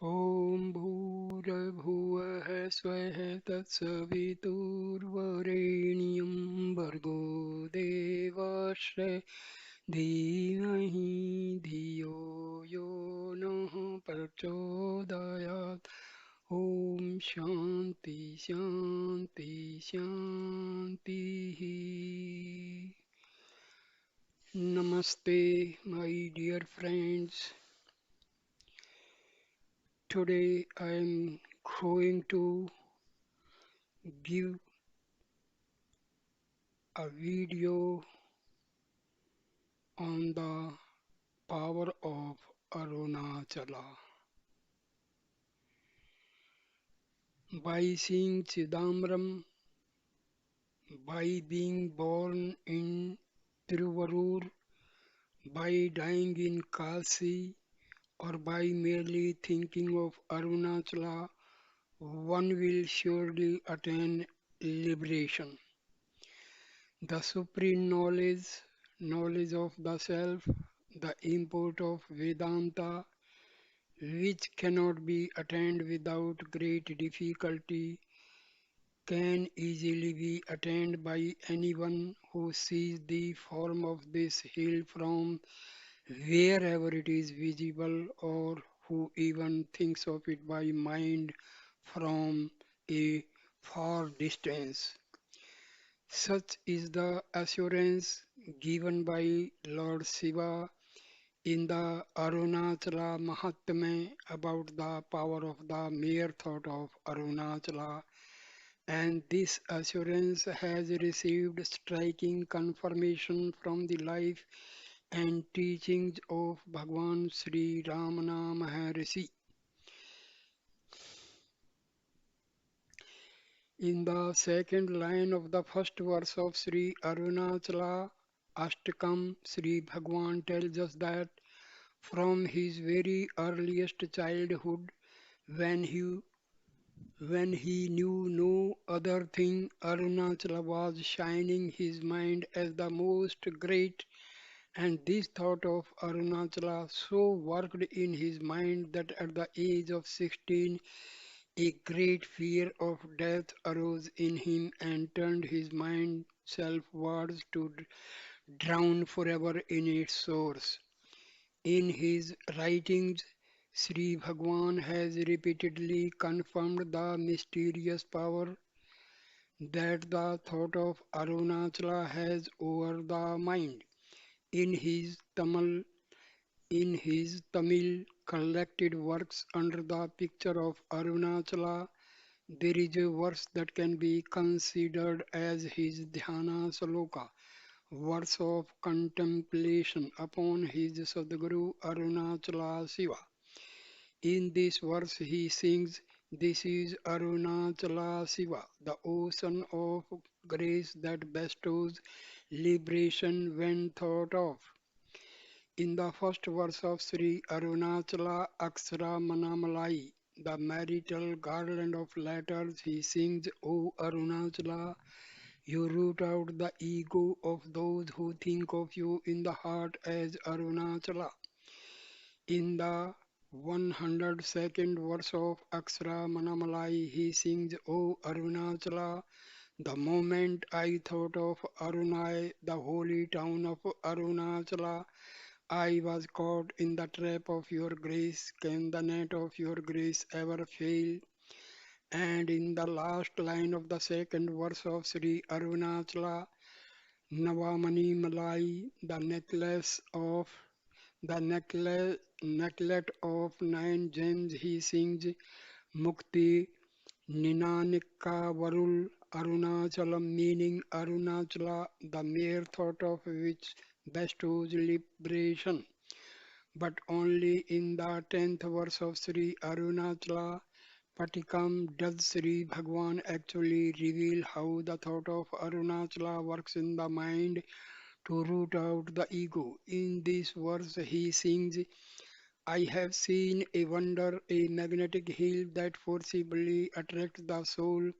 ॐ भूर्भुवः स्वः तत्सवितुर्वरेण्यं भर्गो देवस्य धीमहि धियो यो नः प्रचोदयात् ॐ शान्ति शान्ति शान्तिः Namaste, my dear friends. Today I am going to give a video on the power of Arunachala. By seeing Chidambaram, by being born in Tiruvarur, by dying in Kasi, or by merely thinking of Arunachala, one will surely attain liberation. The supreme knowledge, knowledge of the self, the import of Vedanta, which cannot be attained without great difficulty, can easily be attained by anyone who sees the form of this hill from wherever it is visible, or who even thinks of it by mind from a far distance. Such is the assurance given by Lord Shiva in the Arunachala Mahatmya about the power of the mere thought of Arunachala, and this assurance has received striking confirmation from the life and teachings of Bhagwan Sri Ramana Maharishi. In the second line of the first verse of Sri Arunachala Ashtakam, Sri Bhagwan tells us that from his very earliest childhood, when he when he knew no other thing, Arunachala was shining his mind as the most great, and this thought of Arunachala so worked in his mind that at the age of 16, a great fear of death arose in him and turned his mind selfwards to drown forever in its source. In his writings, Sri Bhagwan has repeatedly confirmed the mysterious power that the thought of Arunachala has over the mind. In his Tamil collected works under the picture of Arunachala, there is a verse that can be considered as his dhyana sloka, verse of contemplation upon his Sadguru Arunachala Shiva. In this verse he sings, "This is Arunachala Shiva, the ocean of grace that bestows liberation when thought of." In the first verse of Sri Arunachala Mannamalai, the marital garland of letters, he sings, "O Arunachala, you root out the ego of those who think of you in the heart as Arunachala." In the 102nd verse of Mannamalai, he sings, "O Arunachala, the moment I thought of Arunai, the holy town of Arunachala, I was caught in the trap of your grace. Can the net of your grace ever fail?" And in the last line of the second verse of Sri Arunachala Navamani Malai, the necklet of nine gems, he sings, "Mukti Ninanika Varul Arunachalam," meaning Arunachala, the mere thought of which bestows liberation. But only in the 10th verse of Sri Arunachala Patikam does Sri Bhagwan actually reveal how the thought of Arunachala works in the mind to root out the ego. In this verse he sings, "I have seen a wonder, a magnetic hill that forcibly attracts the soul,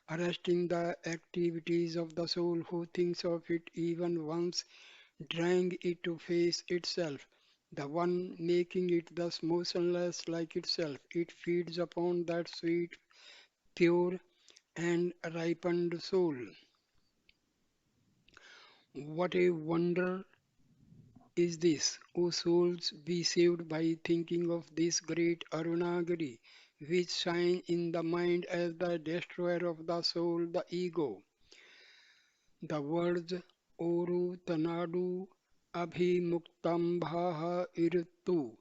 arresting the activities of the soul who thinks of it even once, drawing it to face itself. the one making it thus motionless like itself. It feeds upon that sweet, pure, and ripened soul. What a wonder is this, O souls, be saved by thinking of this great Arunagiri, which shines in the mind as the destroyer of the soul, the ego. The words Oru Tanadu Abhimuktam Iritu,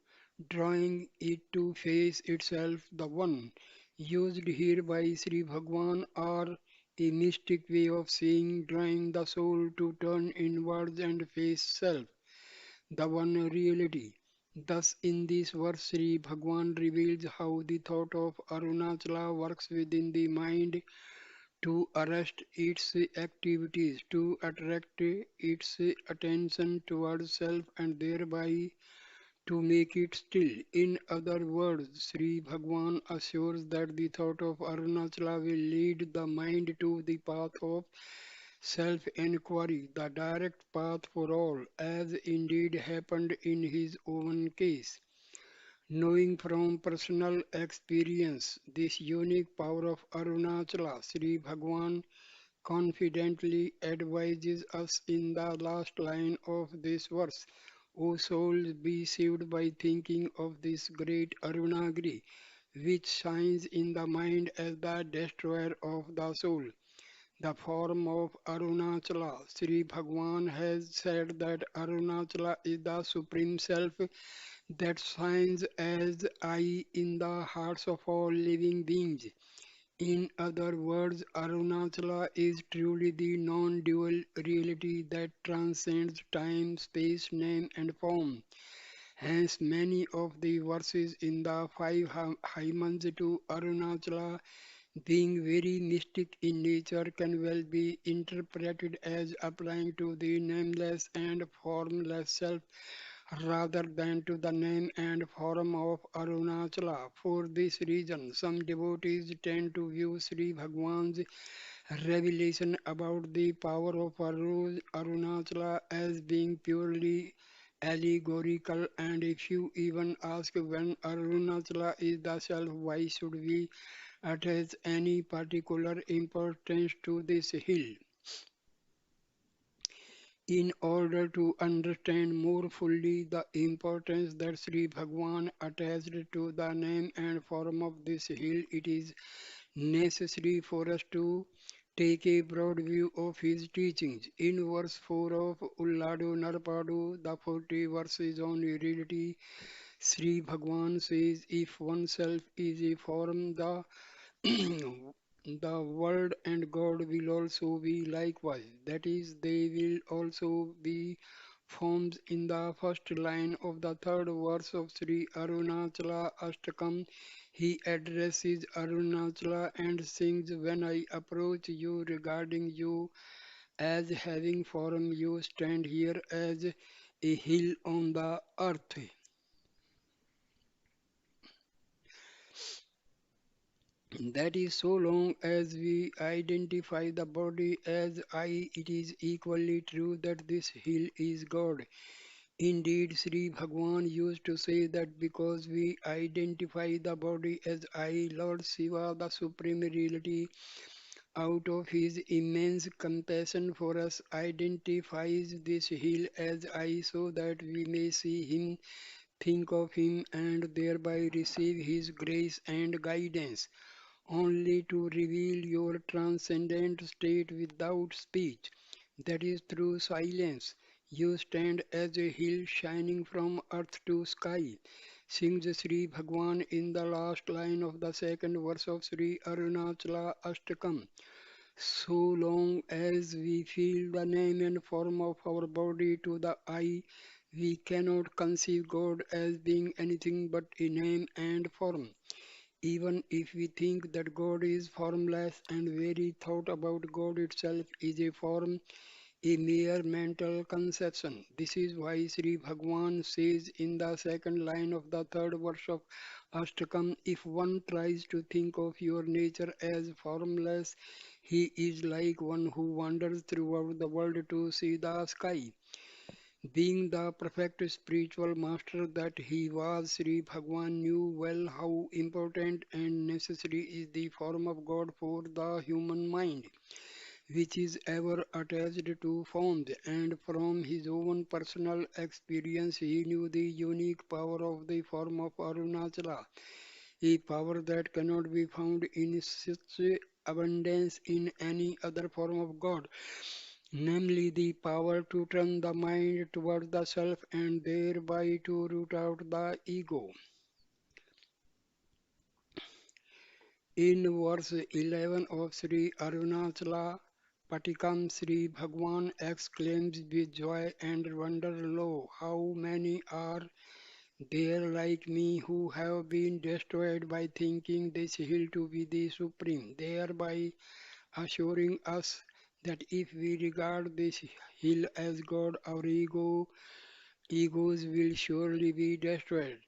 drawing it to face itself, the one, used here by Sri Bhagwan, are a mystic way of saying, drawing the soul to turn inwards and face self, the one reality. Thus, in this verse, Sri Bhagwan reveals how the thought of Arunachala works within the mind to arrest its activities, to attract its attention towards self, and thereby to make it still. In other words, Sri Bhagwan assures that the thought of Arunachala will lead the mind to the path of self enquiry, the direct path for all, as indeed happened in his own case. Knowing from personal experience this unique power of Arunachala, Sri Bhagwan confidently advises us in the last line of this verse. O souls, be saved by thinking of this great Arunagiri, which shines in the mind as the destroyer of the soul, the form of Arunachala. Sri Bhagwan has said that Arunachala is the Supreme Self that shines as I in the hearts of all living beings. In other words, Arunachala is truly the non-dual reality that transcends time, space, name, and form. Hence, many of the verses in the five hymns to Arunachala, being very mystic in nature, can well be interpreted as applying to the nameless and formless self rather than to the name and form of Arunachala. For this reason, some devotees tend to view Sri Bhagwan's revelation about the power of Arunachala as being purely allegorical, and if you even ask when Arunachala is the self, why should we attach any particular importance to this hill? In order to understand more fully the importance that Sri Bhagwan attached to the name and form of this hill, it is necessary for us to take a broad view of his teachings. In verse 4 of Ulladu Narpadu, the 40 verses on reality, Sri Bhagwan says, if oneself is a form, the the world and God will also be likewise. That is, they will also be forms. In the first line of the third verse of Sri Arunachala Ashtakam, he addresses Arunachala and sings, when I approach you regarding you as having form, you stand here as a hill on the earth. That is, so long as we identify the body as I, it is equally true that this hill is God. Indeed, Sri Bhagwan used to say that because we identify the body as I, Lord Shiva, the Supreme Reality, out of his immense compassion for us, identifies this hill as I so that we may see him, think of him, and thereby receive his grace and guidance, only to reveal your transcendent state without speech. That is through silence. You stand as a hill shining from earth to sky, sings Sri Bhagwan in the last line of the second verse of Sri Arunachala Ashtakam. So long as we feel the name and form of our body to the eye, we cannot conceive God as being anything but a name and form. Even if we think that God is formless and very thought about God itself is a form, a mere mental conception. This is why Sri Bhagwan says in the second line of the third verse of Ashtakam, if one tries to think of your nature as formless, he is like one who wanders throughout the world to see the sky. Being the perfect spiritual master that he was, Sri Bhagwan knew well how important and necessary is the form of God for the human mind, which is ever attached to forms, and from his own personal experience he knew the unique power of the form of Arunachala, a power that cannot be found in such abundance in any other form of God, namely the power to turn the mind toward the self and thereby to root out the ego. In verse 11 of Sri Arunachala Patikam, Sri Bhagwan exclaims with joy and wonder, Lo, how many are there like me who have been destroyed by thinking this hill to be the supreme, thereby assuring us that if we regard this hill as God, our egos will surely be destroyed.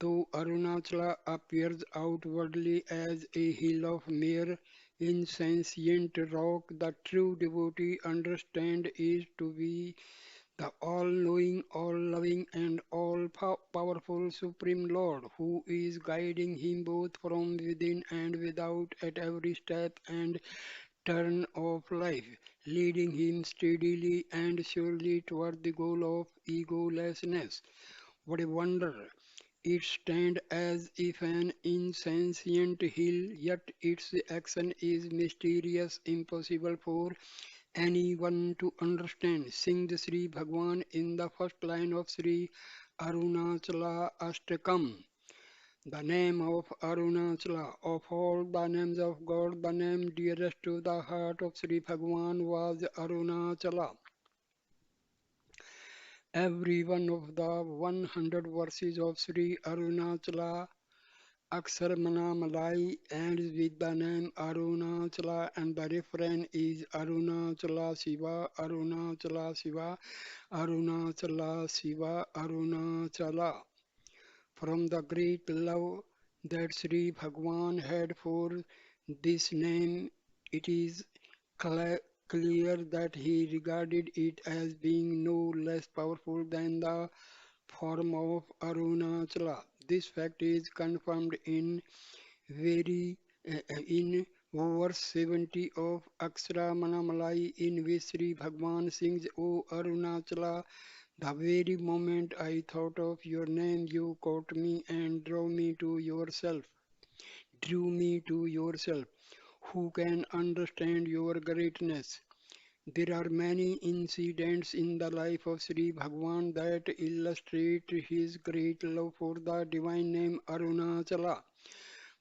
Though Arunachala appears outwardly as a hill of mere insentient rock, the true devotee understands it to be the all-knowing, all-loving, and all-powerful Supreme Lord, who is guiding him both from within and without at every step and turn of life, leading him steadily and surely toward the goal of egolessness. What a wonder! It stands as if an insentient hill, yet its action is mysterious, impossible for anyone to understand. Sing the Sri Bhagwan in the first line of Sri Arunachala Ashtakam. The name of Arunachala, of all the names of God, the name dearest to the heart of Sri Bhagwan was Arunachala. Every one of the 100 verses of Sri Arunachala Aksharamanammalai ends with the name Arunachala and the refrain is Arunachala Shiva, Arunachala Shiva, Arunachala Shiva, Arunachala. From the great love that Sri Bhagwan had for this name, it is clear that he regarded it as being no less powerful than the form of Arunachala. This fact is confirmed very in verse 70 of Aksharamanammalai, in which Sri Bhagwan sings, O Arunachala, the very moment I thought of your name, you caught me and drew me to yourself. Who can understand your greatness? There are many incidents in the life of Sri Bhagwan that illustrate his great love for the divine name Arunachala.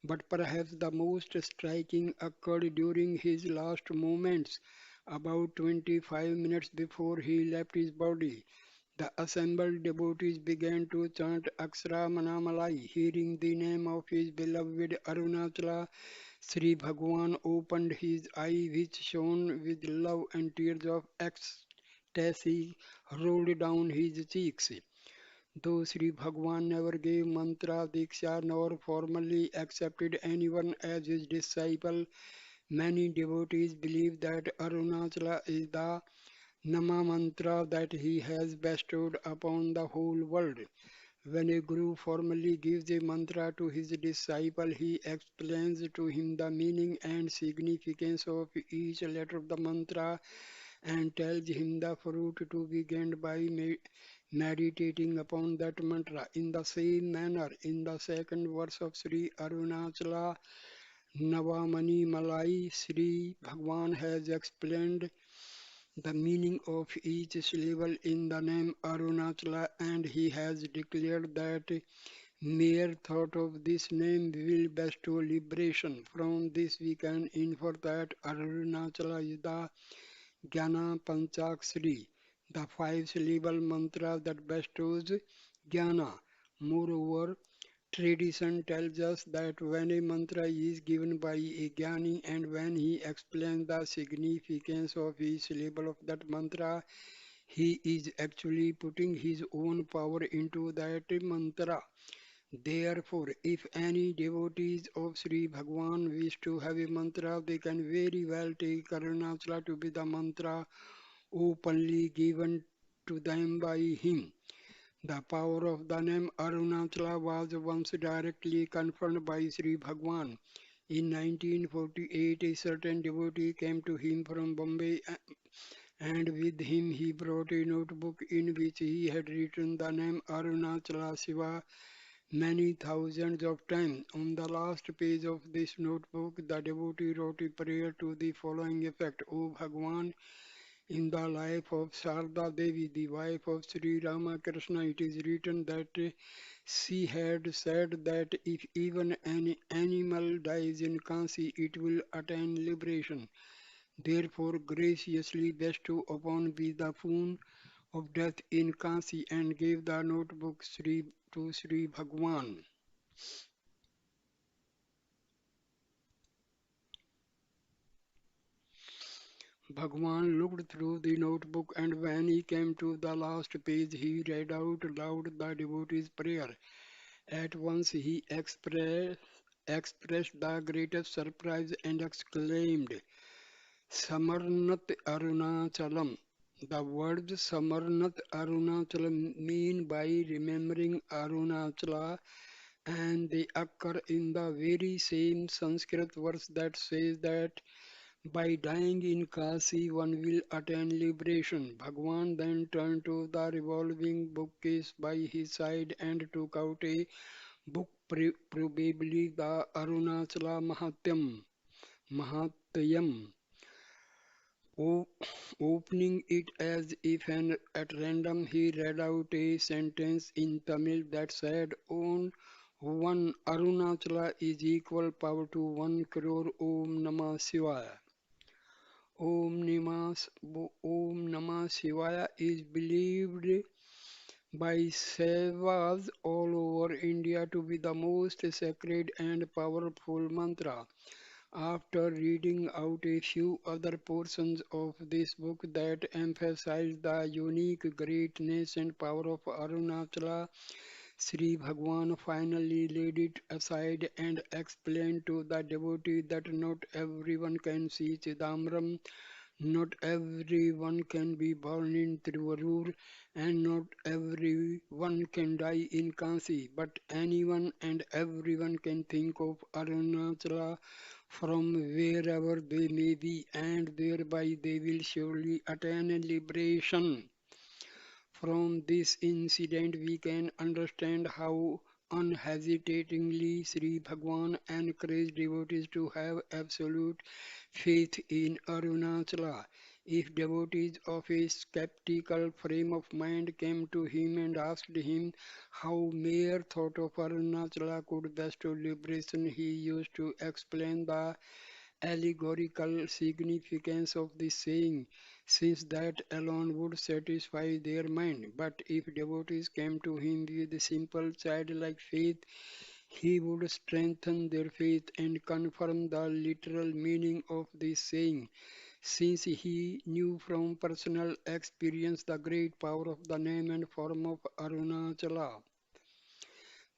But perhaps the most striking occurred during his last moments, about 25 minutes before he left his body. The assembled devotees began to chant Akshara Manamalai, hearing the name of his beloved Arunachala. Sri Bhagwan opened his eye, which shone with love, and tears of ecstasy rolled down his cheeks. Though Sri Bhagwan never gave mantra diksha nor formally accepted anyone as his disciple, many devotees believe that Arunachala is the Nama mantra that he has bestowed upon the whole world. When a guru formally gives a mantra to his disciple, he explains to him the meaning and significance of each letter of the mantra and tells him the fruit to be gained by meditating upon that mantra. In the same manner, in the second verse of Sri Arunachala Navamani Malai, Sri Bhagwan has explained the meaning of each syllable in the name Arunachala, and he has declared that mere thought of this name will bestow liberation. From this we can infer that Arunachala is the Jnana Panchakshari, the five-syllable mantra that bestows jnana. Moreover, tradition tells us that when a mantra is given by a jnani and when he explains the significance of each syllable of that mantra, he is actually putting his own power into that mantra. Therefore, if any devotees of Sri Bhagwan wish to have a mantra, they can very well take Arunachala to be the mantra openly given to them by him. The power of the name Arunachala was once directly confirmed by Sri Bhagwan. In 1948, a certain devotee came to him from Bombay and with him he brought a notebook in which he had written the name Arunachala Shiva many thousands of times. On the last page of this notebook, the devotee wrote a prayer to the following effect: O Bhagwan, in the life of Sarda Devi, the wife of Sri Ramakrishna, it is written that she had said that if even an animal dies in Kansi, it will attain liberation. Therefore, graciously bestow upon me the boon of death in Kansi and gave the notebook to Sri Bhagwan. Bhagwan looked through the notebook and when he came to the last page, he read out loud the devotee's prayer. At once he expressed the greatest surprise and exclaimed, Samarnat Arunachalam. The words Samarnat Arunachalam mean by remembering Arunachala, and they occur in the very same Sanskrit verse that says that by dying in Kasi one will attain liberation. Bhagwan then turned to the revolving bookcase by his side and took out a book, probably the Arunachala Mahatyam. O- Opening it as if at random, he read out a sentence in Tamil that said, On one Arunachala is equal power to 1 crore Om Namah Shivaya. Om Namah Shivaya is believed by Sevas all over India to be the most sacred and powerful mantra. After reading out a few other portions of this book that emphasize the unique greatness and power of Arunachala, Sri Bhagwan finally laid it aside and explained to the devotee that not everyone can see Chidambaram, not everyone can be born in Tiruvarur, and not everyone can die in Kansi, but anyone and everyone can think of Arunachala from wherever they may be, and thereby they will surely attain liberation. From this incident, we can understand how unhesitatingly Sri Bhagwan encouraged devotees to have absolute faith in Arunachala. If devotees of a skeptical frame of mind came to him and asked him how mere thought of Arunachala could bestow liberation, he used to explain the allegorical significance of this saying, since that alone would satisfy their mind. But if devotees came to him with simple childlike faith, he would strengthen their faith and confirm the literal meaning of this saying, since he knew from personal experience the great power of the name and form of Arunachala.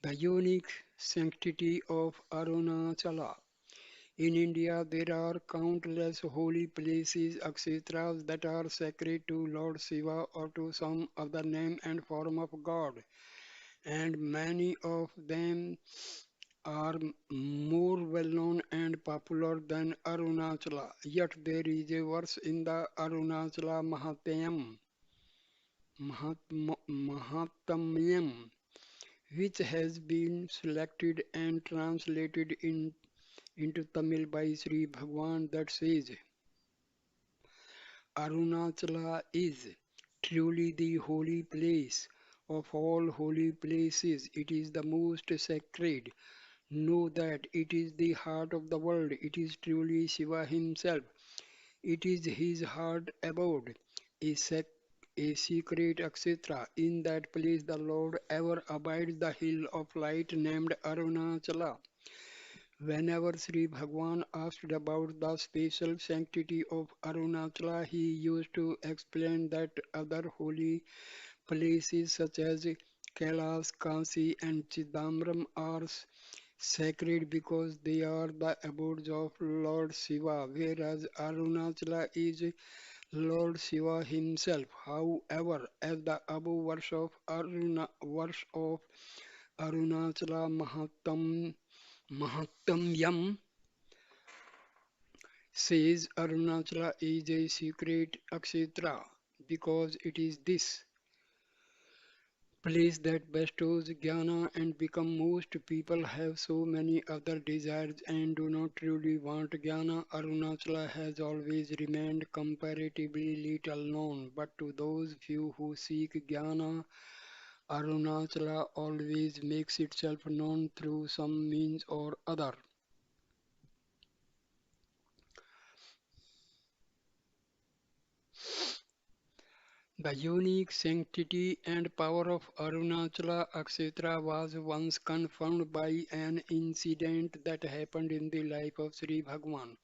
The unique sanctity of Arunachala. In India, there are countless holy places, etc., that are sacred to Lord Shiva or to some other name and form of God, and many of them are more well known and popular than Arunachala. Yet there is a verse in the Arunachala Mahatmyam, which has been selected and translated into Tamil by Sri Bhagwan that says, Arunachala is truly the holy place of all holy places. It is the most sacred. Know that it is the heart of the world. It is truly Shiva himself. It is his heart abode, a, a secret, etc. In that place the Lord ever abides the hill of light named Arunachala. Whenever Sri Bhagwan asked about the special sanctity of Arunachala, he used to explain that other holy places such as Kailas, Kansi and Chidambaram are sacred because they are the abodes of Lord Shiva, whereas Arunachala is Lord Shiva himself. However, as the above verse of Arunachala Mahattamyam says, Arunachala is a secret Akshetra because it is this place that bestows jnana and become most people have so many other desires and do not truly want jnana. Arunachala has always remained comparatively little known, but to those few who seek jnana, Arunachala always makes itself known through some means or other. The unique sanctity and power of Arunachala Akshetra was once confirmed by an incident that happened in the life of Sri Bhagwan.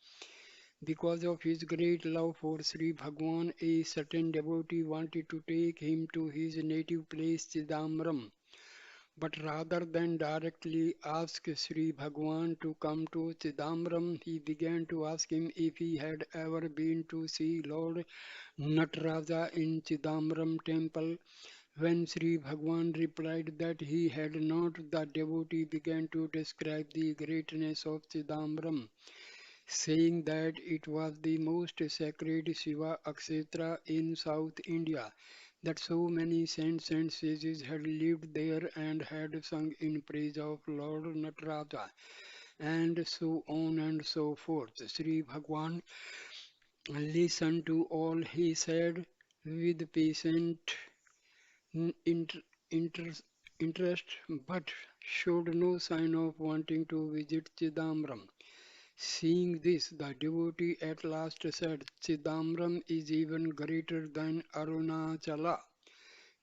Because of his great love for Sri Bhagwan, a certain devotee wanted to take him to his native place Chidambaram. But rather than directly ask Sri Bhagwan to come to Chidambaram, he began to ask him if he had ever been to see Lord Nataraja in Chidambaram temple. When Sri Bhagwan replied that he had not, the devotee began to describe the greatness of Chidambaram, saying that it was the most sacred Shiva Akshetra in South India, that so many saints and sages had lived there and had sung in praise of Lord Nataraja, and so on and so forth. Sri Bhagwan listened to all he said with patient inter- inter- interest, but showed no sign of wanting to visit Chidambaram. Seeing this, the devotee at last said, Chidambaram is even greater than Arunachala,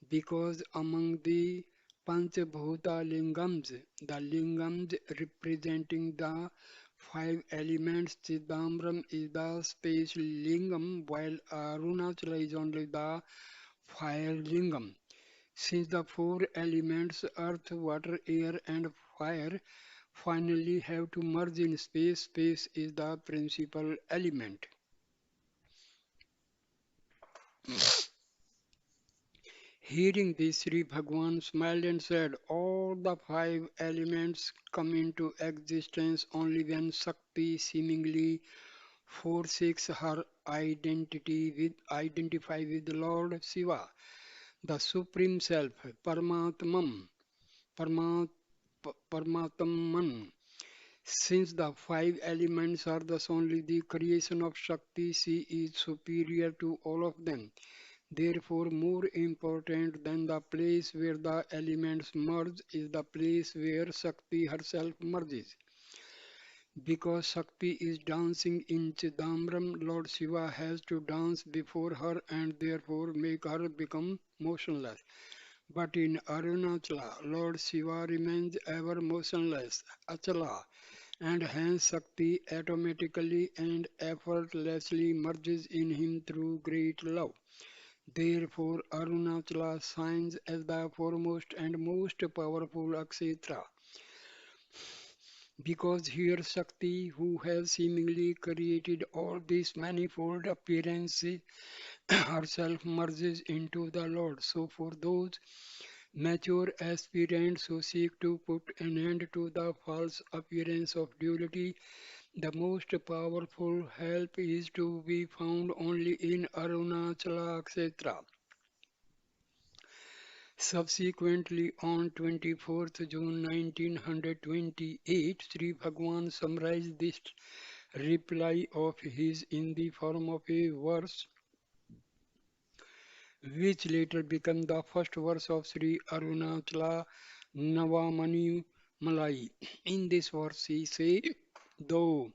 because among the Panchabhuta Lingams, the Lingams representing the five elements, Chidambaram is the space Lingam, while Arunachala is only the Fire Lingam. Since the four elements, earth, water, air, and fire, finally have to merge in space, space is the principal element. Hearing this, Sri Bhagwan smiled and said, all the five elements come into existence only when Shakti seemingly forsakes her identify with Lord Shiva, the Supreme Self, Paramatman, Paramat, Paramatman. Since the five elements are thus only the creation of Shakti, she is superior to all of them. Therefore, more important than the place where the elements merge is the place where Shakti herself merges. Because Shakti is dancing in Chidambaram, Lord Shiva has to dance before her and therefore make her become motionless. But in Arunachala, Lord Shiva remains ever motionless, Achala, and hence Shakti automatically and effortlessly merges in him through great love. Therefore, Arunachala shines as the foremost and most powerful Akshetra, because here Shakti, who has seemingly created all these manifold appearances, herself merges into the Lord. So, for those mature aspirants who seek to put an end to the false appearance of duality, the most powerful help is to be found only in Arunachala Kshetra. Subsequently, on 24th June 1928, Sri Bhagwan summarized this reply of his in the form of a verse, which later became the first verse of Sri Arunachala Navamani Malai. In this verse, he says, though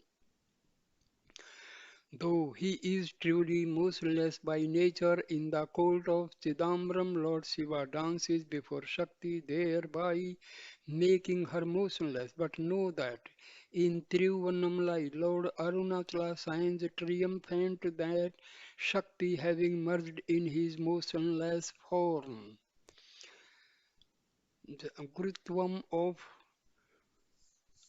Though he is truly motionless by nature, in the court of Chidambaram, Lord Shiva dances before Shakti, thereby making her motionless. But know that in Tiruvannamalai, Lord Arunachala shines triumphant that Shakti having merged in his motionless form. The Gurutvam of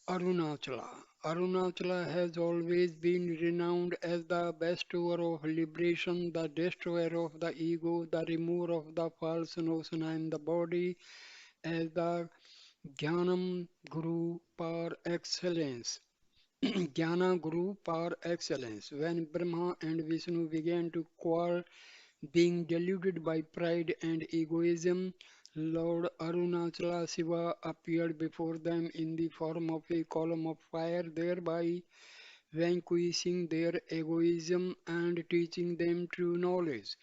Arunachala. Arunachala has always been renowned as the bestower of liberation, the destroyer of the ego, the remover of the false notion and the body, as the Jnanam Guru par excellence. Jnana Guru par excellence. When Brahma and Vishnu began to quarrel, being deluded by pride and egoism, Lord Arunachala Shiva appeared before them in the form of a column of fire, thereby vanquishing their egoism and teaching them true knowledge.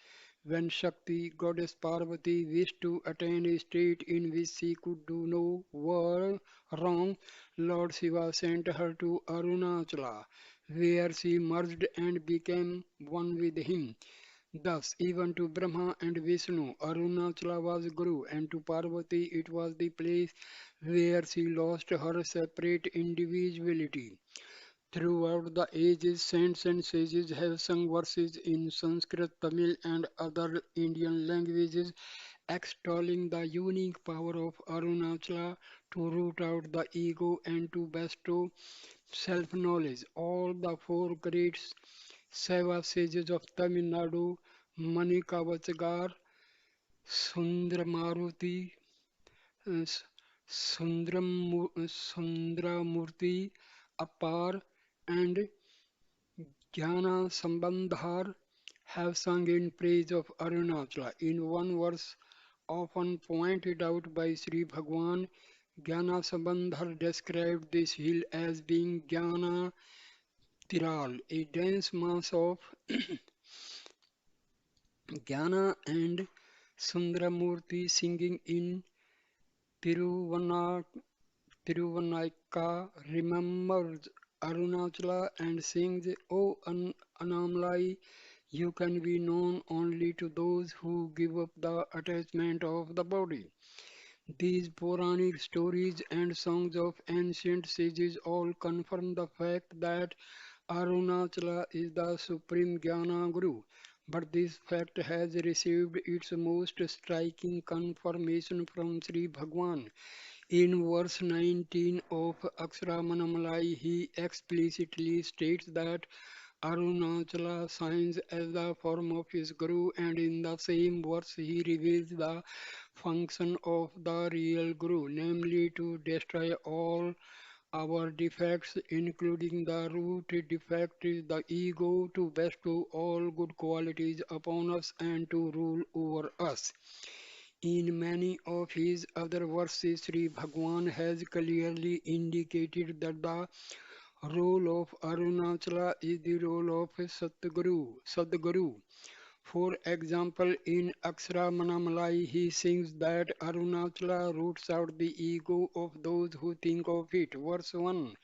When Shakti, goddess Parvati, wished to attain a state in which she could do no wrong, Lord Shiva sent her to Arunachala, where she merged and became one with him. Thus, even to Brahma and Vishnu, Arunachala was Guru, and to Parvati it was the place where she lost her separate individuality. Throughout the ages, saints and sages have sung verses in Sanskrit, Tamil, and other Indian languages extolling the unique power of Arunachala to root out the ego and to bestow self knowledge. All the four great Seva sages of Tamil Nadu, Manikavachgar, Sundramaruti, Sundramurti, Appar, and Jnana Sambandhar have sung in praise of Arunachala. In one verse, often pointed out by Sri Bhagwan, Jnana Sambandhar described this hill as being Jnana Tiral, a dense mass of Jnana, and Sundramurti singing in Tiruvanna, Tiruvannaika remembers Arunachala and sings, O Annamalai, you can be known only to those who give up the attachment of the body. These Puranic stories and songs of ancient sages all confirm the fact that Arunachala is the supreme Jnana Guru. But this fact has received its most striking confirmation from Sri Bhagwan. In verse 19 of Aksharamanamlai, he explicitly states that Arunachala signs as the form of his Guru, and in the same verse he reveals the function of the real Guru, namely to destroy all our defects, including the root defect is the ego, to bestow all good qualities upon us and to rule over us. In many of his other verses, Sri Bhagwan has clearly indicated that the role of Arunachala is the role of Sadguru. For example, in Aksharamanamlai, he sings that Arunachala roots out the ego of those who think of it. Verse 1,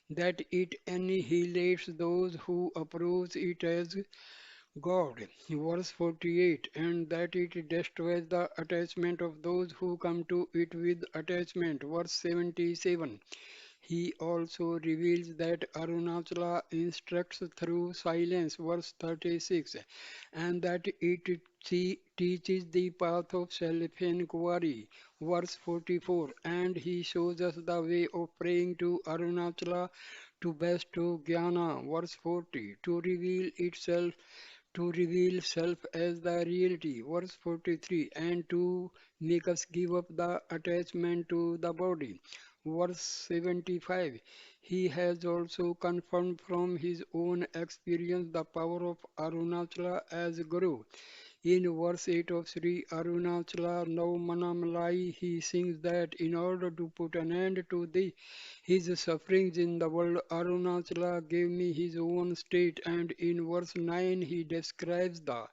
that it annihilates those who approach it as God. Verse 48, and that it destroys the attachment of those who come to it with attachment. Verse 77, he also reveals that Arunachala instructs through silence, verse 36, and that it teaches the path of self-inquiry, verse 44, and he shows us the way of praying to Arunachala to bestow jnana, verse 40, to reveal self as the reality, verse 43, and to make us give up the attachment to the body, verse 75. He has also confirmed from his own experience the power of Arunachala as Guru. In verse 8 of Sri Arunachala Navmanamalai, he sings that in order to put an end to his sufferings in the world, Arunachala gave me his own state, and in verse 9 he describes the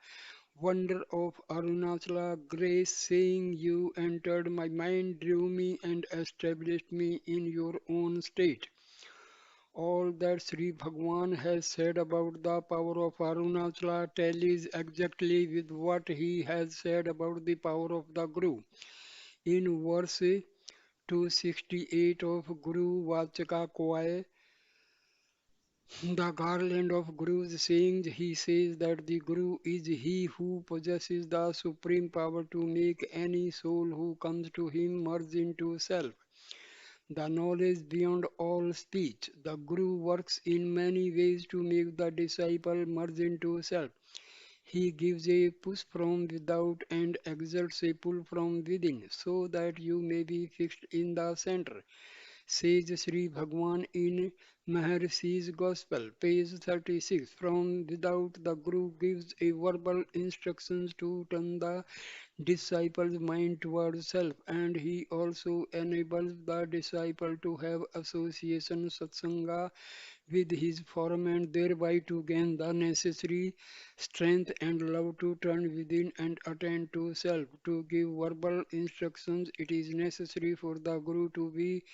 wonder of Arunachala grace, saying, you entered my mind, drew me, and established me in your own state. All that Sri Bhagwan has said about the power of Arunachala tallies exactly with what he has said about the power of the Guru. In verse 268 of Guru Vachaka Kwai, the garland of Guru's sayings, he says that the Guru is he who possesses the supreme power to make any soul who comes to him merge into self. the knowledge beyond all speech. The Guru works in many ways to make the disciple merge into self. He gives a push from without and exerts a pull from within, so that you may be fixed in the center, says Sri Bhagwan in Maharishi's Gospel, page 36. From without, the Guru gives a verbal instructions to turn the disciple's mind towards self, and he also enables the disciple to have association satsanga with his form and thereby to gain the necessary strength and love to turn within and attend to self. To give verbal instructions, it is necessary for the Guru to be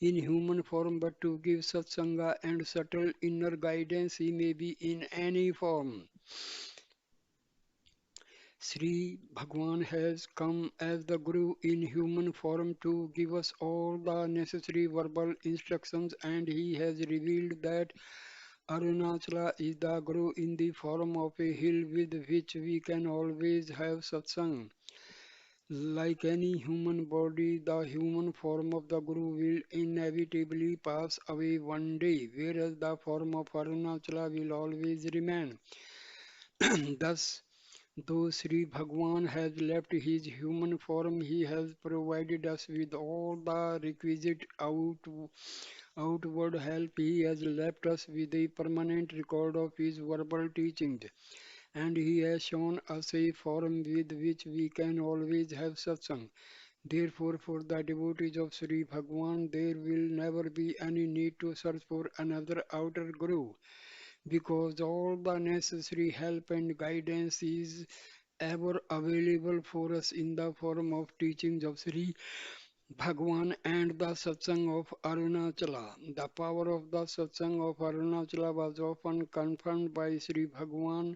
in human form, but to give satsanga and subtle inner guidance, he may be in any form. Sri Bhagwan has come as the Guru in human form to give us all the necessary verbal instructions, and he has revealed that Arunachala is the Guru in the form of a hill with which we can always have satsang. Like any human body, the human form of the Guru will inevitably pass away one day, whereas the form of Arunachala will always remain. Thus, though Sri Bhagwan has left his human form, he has provided us with all the requisite outward help. He has left us with a permanent record of his verbal teachings, and he has shown us a form with which we can always have satsang. Therefore, for the devotees of Sri Bhagwan, there will never be any need to search for another outer Guru, because all the necessary help and guidance is ever available for us in the form of teachings of Sri Bhagwan and the satsang of Arunachala. The power of the satsang of Arunachala was often confirmed by Sri Bhagwan.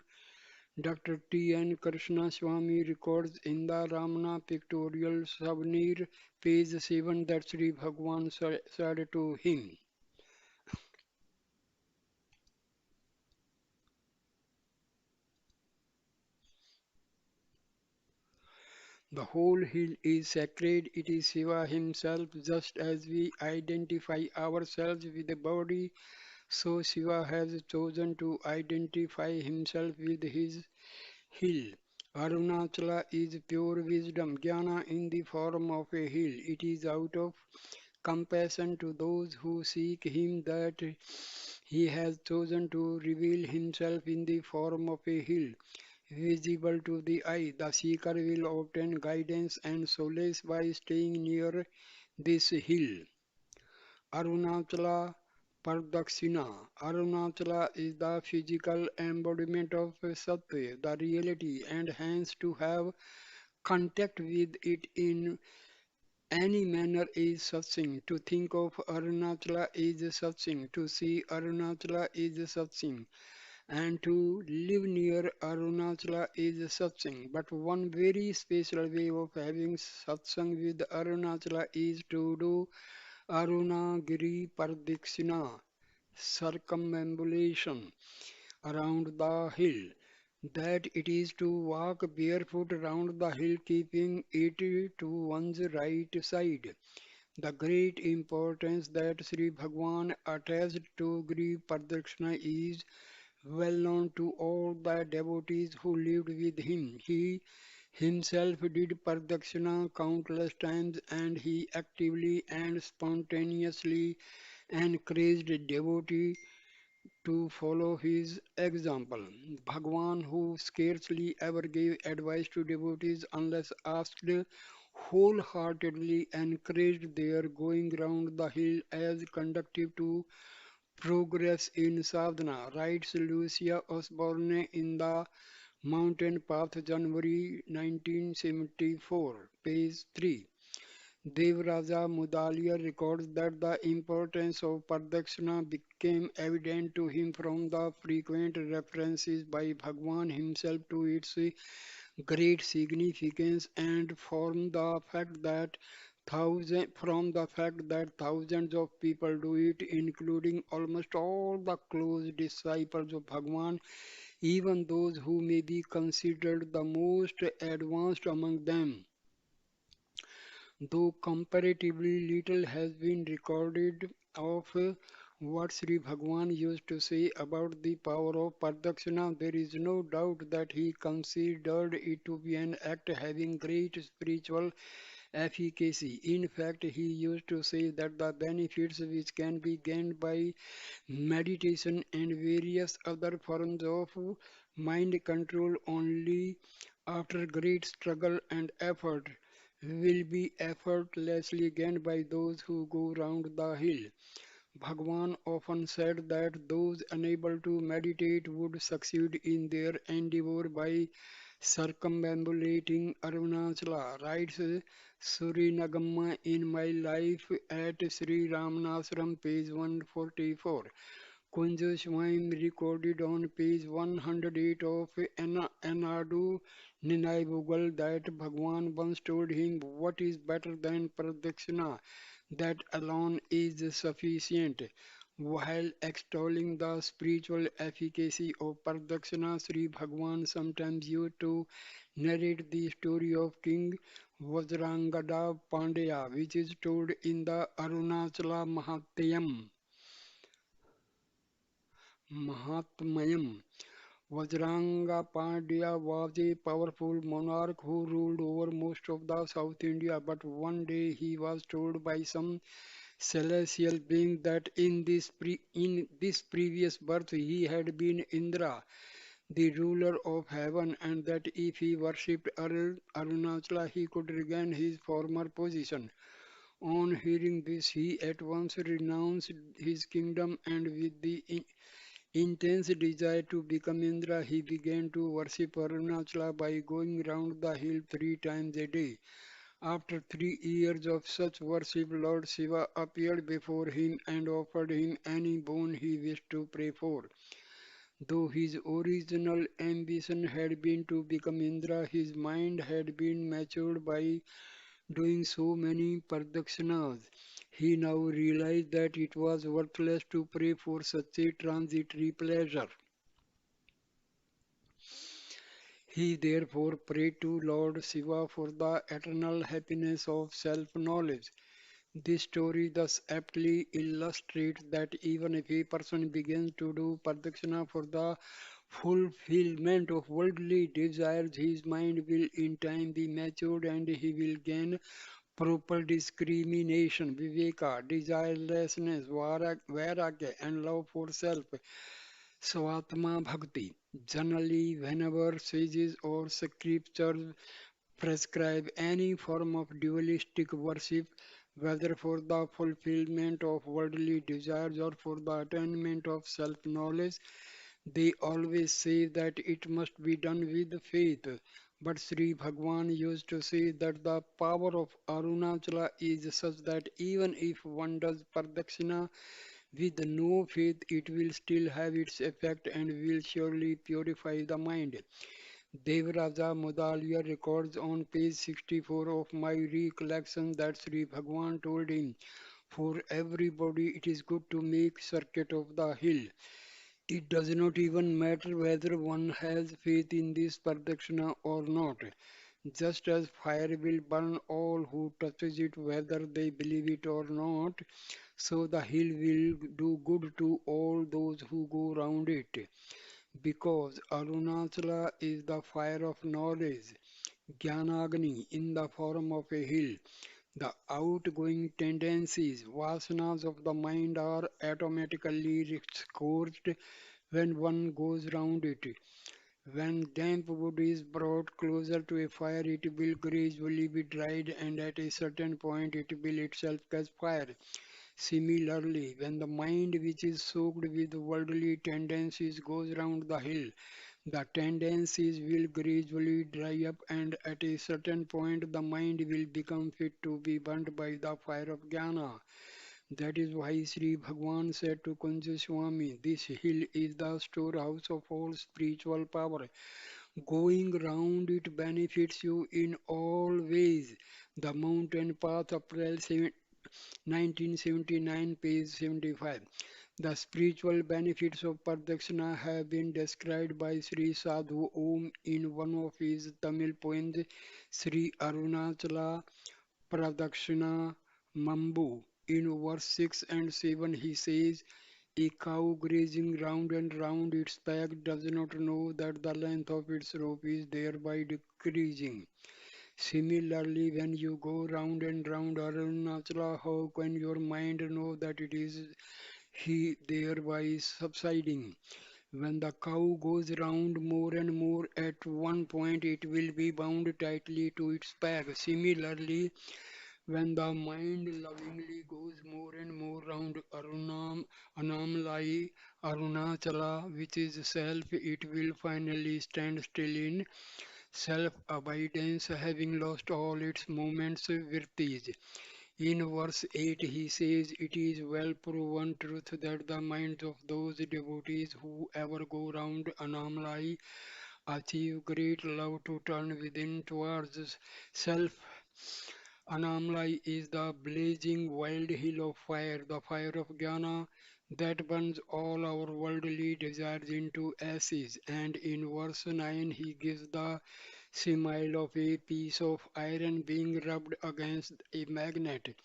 Dr. T. N. Krishna Swami records in the Ramana pictorial souvenir, page 7, that Sri Bhagwan said to him, "The whole hill is sacred, it is Shiva himself. Just as we identify ourselves with the body, so Shiva has chosen to identify himself with his hill. Arunachala is pure wisdom, jnana in the form of a hill. It is out of compassion to those who seek him that he has chosen to reveal himself in the form of a hill, visible to the eye. The seeker will obtain guidance and solace by staying near this hill. Arunachala Pardakshina. Arunachala is the physical embodiment of Sattva, the reality, and hence to have contact with it in any manner is satsang. To think of Arunachala is satsang. To see Arunachala is satsang. And to live near Arunachala is satsang. But one very special way of having satsang with Arunachala is to do Arunagiri Pardikshina, circumambulation around the hill. That it is to walk barefoot around the hill, keeping it to one's right side. The great importance that Sri Bhagwan attached to Giri Pardakshina is well known to all the devotees who lived with him. He himself did Pardakshina countless times, and he actively and spontaneously encouraged devotees to follow his example. Bhagwan, who scarcely ever gave advice to devotees unless asked, wholeheartedly encouraged their going round the hill as conducive to progress in sadhana, writes Lucia Osborne in the Mountain Path, January 1974, page 3. Devraja Mudaliar records that the importance of Pardakshina became evident to him from the frequent references by Bhagwan himself to its great significance, and from the fact that thousands of people do it, including almost all the close disciples of Bhagwan, even those who may be considered the most advanced among them. Though comparatively little has been recorded of what Sri Bhagwan used to say about the power of Pradakshina, there is no doubt that he considered it to be an act having great spiritual efficacy. In fact, he used to say that the benefits which can be gained by meditation and various other forms of mind control only after great struggle and effort will be effortlessly gained by those who go round the hill. Bhagwan often said that those unable to meditate would succeed in their endeavor by circumambulating Arunachala, writes Surinagamma in my life at Sri Ramanashram, page 144. Kunja Swaim recorded on page 108 of Anadu Ninai Bhugal that Bhagwan once told him, "What is better than Pradakshina? That alone is sufficient." While extolling the spiritual efficacy of Pradakshina, Sri Bhagwan sometimes used to narrate the story of King Vajrangada Pandya, which is told in the Arunachala Mahatmayam. Vajranga Pandya was a powerful monarch who ruled over most of the South India, but one day he was told by some celestial being that in this previous birth he had been Indra, the ruler of heaven, and that if he worshipped Arunachala he could regain his former position. On hearing this, he at once renounced his kingdom and with the intense desire to become Indra, he began to worship Arunachala by going round the hill 3 times a day. After 3 years of such worship, Lord Shiva appeared before him and offered him any boon he wished to pray for. Though his original ambition had been to become Indra, his mind had been matured by doing so many pradakshinas. He now realized that it was worthless to pray for such a transitory pleasure. He therefore prayed to Lord Shiva for the eternal happiness of self-knowledge. This story thus aptly illustrates that even if a person begins to do pradakshina for the fulfillment of worldly desires, his mind will in time be matured and he will gain proper discrimination, viveka, desirelessness, vairagya, and love for self. Swatma Bhakti. Generally, whenever sages or scriptures prescribe any form of dualistic worship, whether for the fulfillment of worldly desires or for the attainment of self knowledge, they always say that it must be done with faith. But Sri Bhagwan used to say that the power of Arunachala is such that even if one does Pradakshina with no faith, it will still have its effect and will surely purify the mind. Devaraja Mudaliya records on page 64 of my recollection that Sri Bhagwan told him, "For everybody it is good to make circuit of the hill. It does not even matter whether one has faith in this pradakshina or not. Just as fire will burn all who touches it whether they believe it or not, so the hill will do good to all those who go round it. Because Arunachala is the fire of knowledge, Jnanagni in the form of a hill. The outgoing tendencies, vasanas of the mind are automatically scorched when one goes round it. When damp wood is brought closer to a fire, it will gradually be dried and at a certain point it will itself catch fire. Similarly, when the mind which is soaked with worldly tendencies goes round the hill, the tendencies will gradually dry up and at a certain point the mind will become fit to be burnt by the fire of jnana. That is why Sri Bhagwan said to Kunja Swami, "This hill is the storehouse of all spiritual power. Going round it benefits you in all ways." The Mountain Path, April 1979, page 75. The spiritual benefits of Pradakshina have been described by Sri Sadhu Om in one of his Tamil poems, Sri Arunachala Pradakshina Mambu. In verse 6 and 7, he says, a cow grazing round and round its pack does not know that the length of its rope is thereby decreasing. Similarly, when you go round and round Arunachala, how can your mind know that it is he thereby subsiding? When the cow goes round more and more, at one point it will be bound tightly to its pack. Similarly, when the mind lovingly goes more and more round Anamlai, Arunachala, which is self, it will finally stand still in self-abidance, having lost all its moments virtues. In verse 8 he says, it is well proven truth that the minds of those devotees who ever go round Anamlai achieve great love to turn within towards self. Anamlai is the blazing wild hill of fire, the fire of jnana that burns all our worldly desires into ashes. And in verse 9 he gives the simile of a piece of iron being rubbed against a magnet.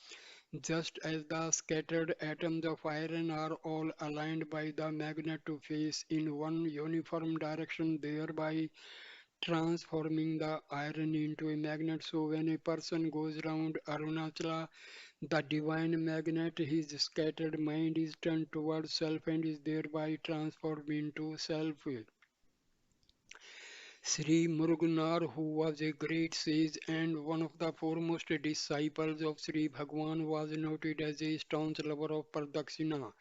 Just as the scattered atoms of iron are all aligned by the magnet to face in one uniform direction, thereby transforming the iron into a magnet. So when a person goes round Arunachala, the divine magnet, his scattered mind is turned towards self and is thereby transformed into self. Sri Muruganar, who was a great sage and one of the foremost disciples of Sri Bhagwan, was noted as a staunch lover of Pradakshina.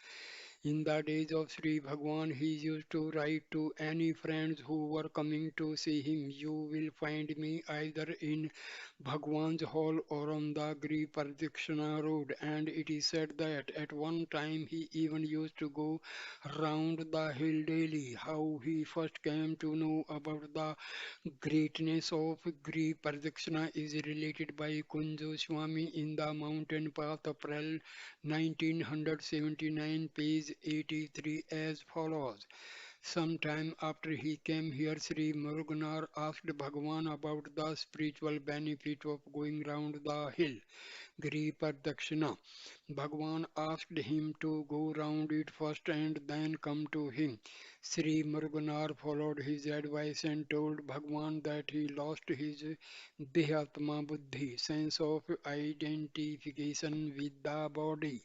In the days of Sri Bhagwan, he used to write to any friends who were coming to see him, you will find me either in Bhagwan's hall or on the Gri Pradakshina road. And it is said that at one time he even used to go round the hill daily. How he first came to know about the greatness of Gri Pradakshina is related by Kunjo Swami in the Mountain Path, April 1979, page 83 as follows. Sometime after he came here, Sri Muruganar asked Bhagwan about the spiritual benefit of going round the hill, Giri Pradakshina. Bhagwan asked him to go round it first and then come to him. Sri Muruganar followed his advice and told Bhagwan that he lost his Dehatma Buddhi, sense of identification with the body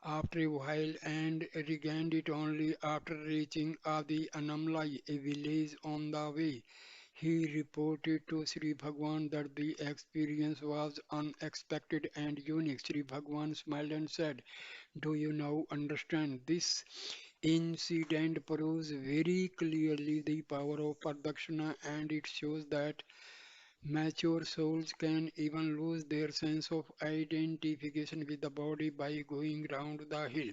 after a while and regained it only after reaching Adi Anamlai, a village on the way. He reported to Sri Bhagwan that the experience was unexpected and unique. Sri Bhagwan smiled and said, do you now understand? This incident proves very clearly the power of Pradakshina and it shows that mature souls can even lose their sense of identification with the body by going round the hill.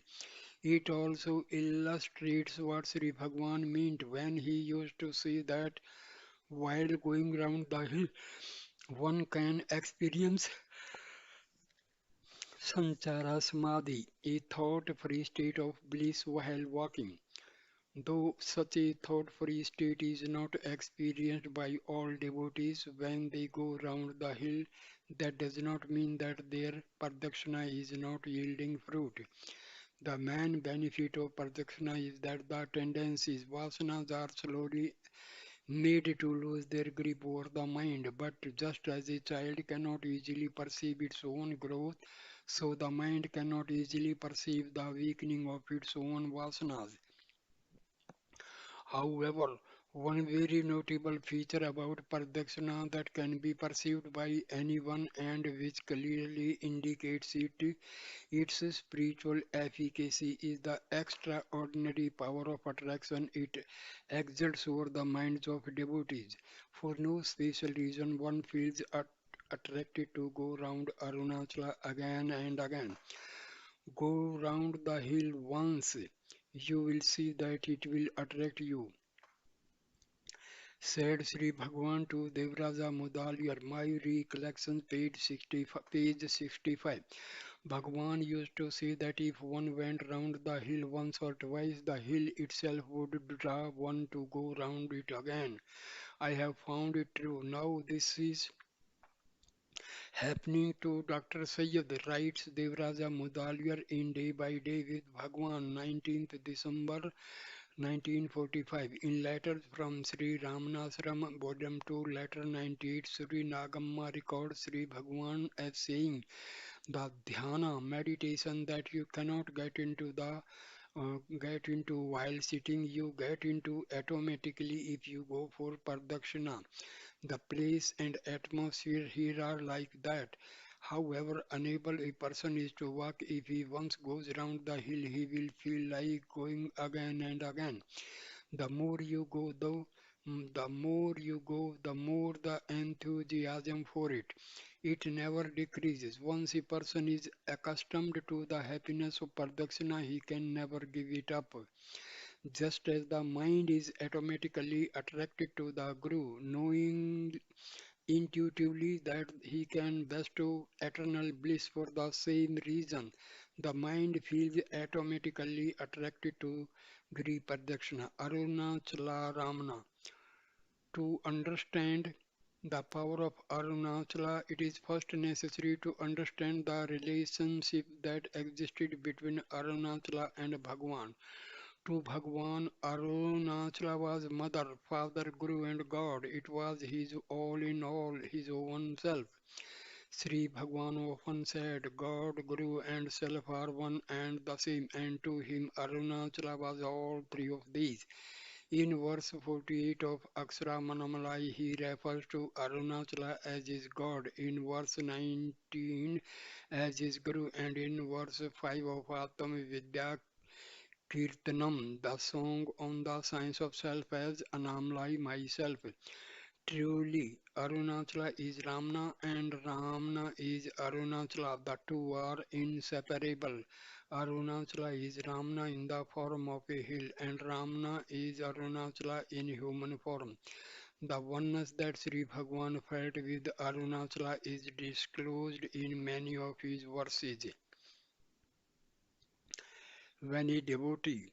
It also illustrates what Sri Bhagwan meant when he used to say that while going round the hill, one can experience sanchara samadhi, a thought-free state of bliss while walking. Though such a thought-free state is not experienced by all devotees when they go round the hill, that does not mean that their pradakshina is not yielding fruit. The main benefit of pradakshina is that the tendencies, vasanas, are slowly made to lose their grip over the mind. But just as a child cannot easily perceive its own growth, so the mind cannot easily perceive the weakening of its own vasanas. However, one very notable feature about Pradakshina that can be perceived by anyone and which clearly indicates its spiritual efficacy is the extraordinary power of attraction it exerts over the minds of devotees. For no special reason, one feels attracted to go round Arunachala again and again. Go round the hill once, you will see that it will attract you, said Sri Bhagwan to Devraja Mudaliar. My recollection, page 65. Bhagwan used to say that if one went round the hill once or twice, the hill itself would draw one to go round it again. I have found it true. Now this is happening to Dr. Sayyid, writes Devraja Mudaliar in Day by Day with Bhagwan, 19th December 1945. In letters from Sri Ramanasram, Bodham 2, letter 98, Sri Nagamma records Sri Bhagwan as saying, the dhyana meditation that you cannot get into while sitting, you get into automatically if you go for pradakshina. The place and atmosphere here are like that. However unable a person is to walk, if he once goes round the hill, he will feel like going again and again. The more you go, though, the more you go, the more the enthusiasm for it. It never decreases. Once a person is accustomed to the happiness of pradakshina, he can never give it up. Just as the mind is automatically attracted to the guru, knowing intuitively that he can bestow eternal bliss for the same reason, the mind feels automatically attracted to Giri Pradakshina, Arunachala Ramana. To understand the power of Arunachala, it is first necessary to understand the relationship that existed between Arunachala and Bhagwan. To Bhagwan, Arunachala was mother, father, guru, and God. It was his all in all, his own self. Sri Bhagwan often said, God, Guru, and self are one and the same, and to him Arunachala was all three of these. In verse 48 of Aksharamanammalai, he refers to Arunachala as his God, in verse 19 as his Guru, and in verse 5 of Atma Vidya Kirtanam, the song on the science of self, as Anamlai, myself. Truly, Arunachala is Ramana and Ramana is Arunachala. The two are inseparable. Arunachala is Ramana in the form of a hill, and Ramana is Arunachala in human form. The oneness that Sri Bhagwan felt with Arunachala is disclosed in many of his verses. When a devotee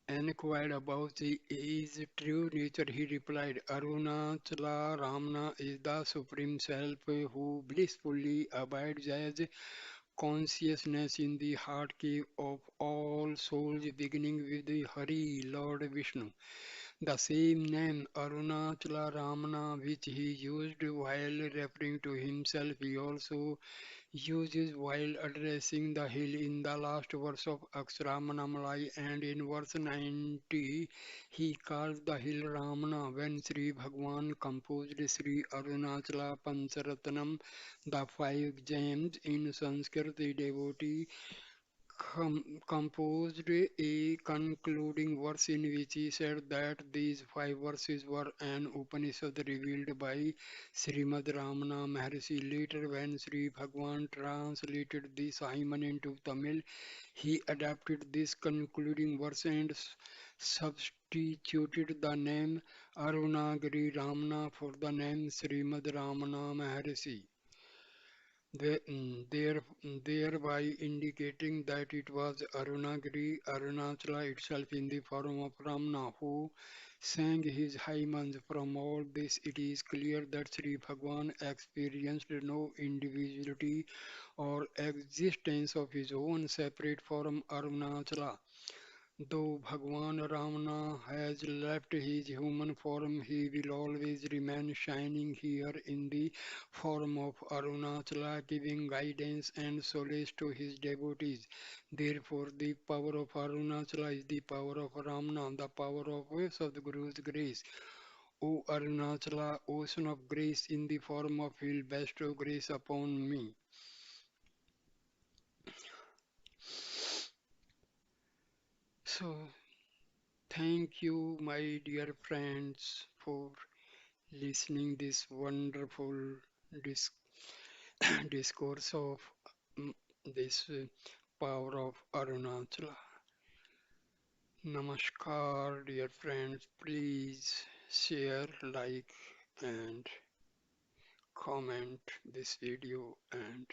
inquired about his true nature, he replied, Arunachala Ramana is the Supreme Self who blissfully abides as consciousness in the heart cave of all souls, beginning with the Hari, Lord Vishnu. The same name, Arunachala Ramana, which he used while referring to himself, he also uses while addressing the hill in the last verse of Aksharamanammalai, and in verse 90 he calls the hill Ramana. When Sri Bhagwan composed Sri Arunachala Pancharatnam, the five gems in Sanskrit, the devotee composed a concluding verse in which he said that these five verses were an Upanishad revealed by Srimad Ramana Maharshi. Later, when Sri Bhagwan translated this Simon into Tamil, he adapted this concluding verse and substituted the name Arunagiri Ramana for the name Srimad Ramana Maharshi, thereby indicating that it was Arunagiri, Arunachala itself in the form of Ramana who sang his hymns. From all this, it is clear that Sri Bhagwan experienced no individuality or existence of his own separate from Arunachala. Though Bhagwan Ramana has left his human form, he will always remain shining here in the form of Arunachala, giving guidance and solace to his devotees. Therefore, the power of Arunachala is the power of Ramana, the power of Sadguru's grace. O Arunachala, ocean of grace in the form of Hill, bestow grace upon me. So, thank you, my dear friends, for listening this wonderful dis- discourse of mm, this power of Arunachala. Namaskar, dear friends. Please share, like, and comment this video and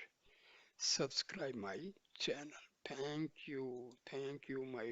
subscribe my channel. Thank you, my